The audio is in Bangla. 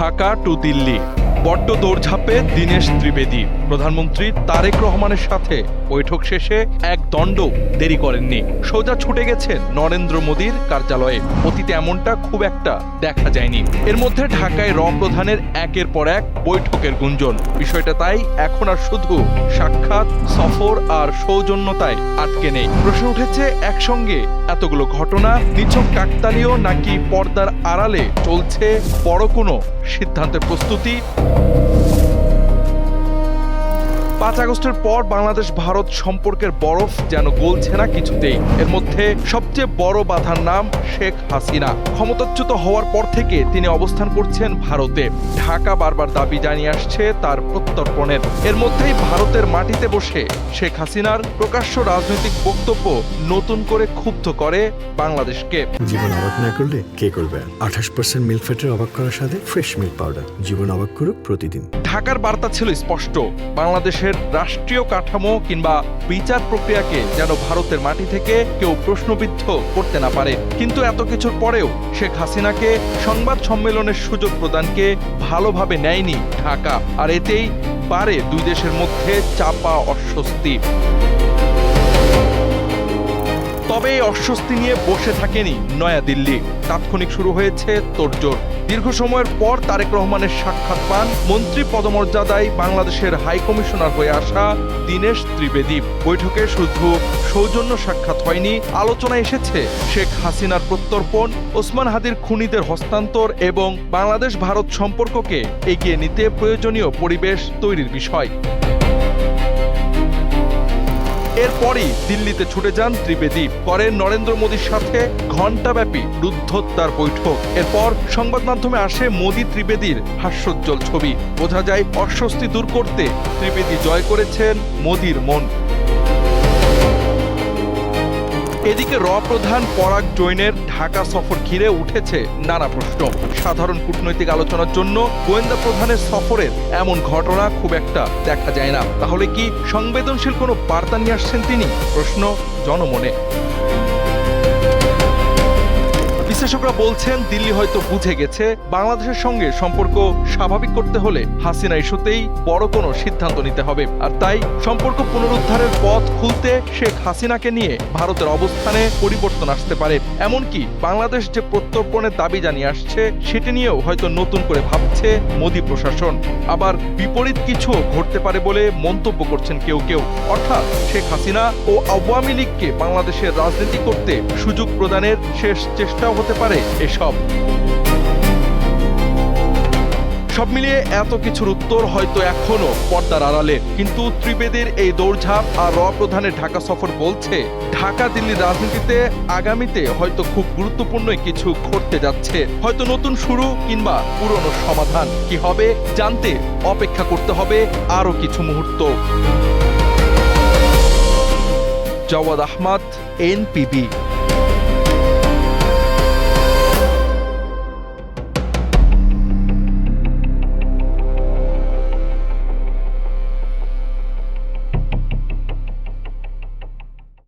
ঢাকা টু দিল্লি বড্ড দৌড়ঝাঁপে দীনেশ ত্রিবেদী। প্রধানমন্ত্রী তারেক রহমানের সাথে বৈঠক শেষে এক দণ্ড দেরি করেননি, সোজা ছুটে গেছেন নরেন্দ্র মোদীর কার্যালয়ে। অতীতে এমনটা খুব একটা দেখা যায়নি। এর মধ্যে ঢাকায় প্রধানের একের পর এক বৈঠকের গুঞ্জন। বিষয়টা তাই এখন আর শুধু সাক্ষাৎ, সফর আর সৌজন্যতায় আটকে নেই। প্রশ্ন উঠেছে, একসঙ্গে এতগুলো ঘটনা নিছক কাকতালীয় নাকি পর্দার আড়ালে চলছে বড় কোনো সিদ্ধান্তের প্রস্তুতি? ৫ আগস্টের পর বাংলাদেশ ভারত সম্পর্কের বরফ যেন গলছে না কিছুতেই। এর মধ্যে সবচেয়ে বড় বাধার নাম শেখ হাসিনা। ক্ষমতাচ্যুত হওয়ার পর থেকে তিনি অবস্থান করছেন ভারতে। ঢাকা বারবার দাবি জানিয়ে আসছে তার প্রত্যর্পণের। এর মধ্যেই ভারতের মাটিতে বসে শেখ হাসিনার প্রকাশ্য রাজনৈতিক বক্তব্য নতুন করে ক্ষুব্ধ করে বাংলাদেশকে। জীবন অবাক না করলে কে করবে? 28% মিল্ক ফ্যাটের অবাক করার সাথে ফ্রেশ মিল্ক পাউডার। জীবন অবাক করুক প্রতিদিন। ঢাকার বার্তা ছিল স্পষ্ট, বাংলাদেশের রাষ্ট্রীয় কাঠামো কিংবা বিচার প্রক্রিয়াকে যেন ভারতের মাটি থেকে কেউ প্রশ্নবিদ্ধ করতে না পারে। কিন্তু এত কিছুর পরেও শেখ হাসিনাকে সংবাদ সম্মেলনের সুযোগ প্রদানকে ভালোভাবে নেয়নি ঢাকা। আর এতেই বাড়ে দুই দেশের মধ্যে চাপা অস্বস্তি। তবে এই অস্বস্তি নিয়ে বসে থাকেনি নয়াদিল্লি। তাৎক্ষণিক শুরু হয়েছে তোড়জোড়। দীর্ঘ সময়ের পর তারেক রহমানের সাক্ষাৎ পান মন্ত্রী পদমর্যাদায় বাংলাদেশের হাই কমিশনার হয়ে আসা দীনেশ ত্রিবেদী। বৈঠকে শুধু সৌজন্য সাক্ষাৎ হয়নি, আলোচনায় এসেছে শেখ হাসিনার প্রত্যর্পণ, ওসমান হাদির খুনিদের হস্তান্তর এবং বাংলাদেশ ভারত সম্পর্ককে এগিয়ে নিতে প্রয়োজনীয় পরিবেশ তৈরির বিষয়। এরপরই দিল্লিতে ছুটে যান ত্রিবেদী, করেন নরেন্দ্র মোদীর সাথে ঘণ্টাব্যাপী রুদ্ধদ্বার বৈঠক। এরপর সংবাদ মাধ্যমে আসে মোদী ত্রিবেদীর হাস্যোজ্জ্বল ছবি। বোঝা যায় অস্বস্তি দূর করতে ত্রিবেদী জয় করেছেন মোদীর মন। এদিকে প্রধান পরাগ জৈনের ঢাকা সফর ঘিরে উঠেছে নানা প্রশ্ন। সাধারণ কূটনৈতিক আলোচনার জন্য গোয়েন্দা প্রধানের সফরের এমন ঘটনা খুব একটা দেখা যায় না। তাহলে কি সংবেদনশীল কোনো বার্তা নিয়ে আসছেন তিনি? প্রশ্ন জনমনে। বিশেষজ্ঞরা বলছেন, দিল্লি হয়তো বুঝে গেছে বাংলাদেশের সঙ্গে সম্পর্ক স্বাভাবিক করতে হলে হাসিনা ইস্যুতেই বড় কোনো সিদ্ধান্ত নিতে হবে। আর তাই সম্পর্ক পুনরুদ্ধারের পথ খুলতে শেখ হাসিনাকে নিয়ে ভারতের অবস্থানে পরিবর্তন আসতে পারে। এমনকি বাংলাদেশ যে প্রত্যর্পণের দাবি জানিয়ে আসছে সেটি নিয়েও হয়তো নতুন করে ভাবছে মোদী প্রশাসন। আবার বিপরীত কিছু ঘটতে পারে বলে মন্তব্য করছেন কেউ কেউ। অর্থাৎ শেখ হাসিনা ও আওয়ামী লীগকে বাংলাদেশের রাজনীতি করতে সুযোগ প্রদানের শেষ চেষ্টাও হতে পারে এসব। সব মিলিয়ে এত কিছুর উত্তর হয়তো এখনো পর্দার আড়ালে। কিন্তু ত্রিবেদীর এই দৌড়ঝাঁপ আর প্রধানের ঢাকা সফর বলছে, ঢাকা দিল্লির রাজনীতিতে আগামীতে হয়তো খুব গুরুত্বপূর্ণ কিছু ঘটতে যাচ্ছে। হয়তো নতুন শুরু কিংবা পুরনো সমাধান। কি হবে জানতে অপেক্ষা করতে হবে আরো কিছু মুহূর্ত। জাওয়াদ আহমদ, NPB।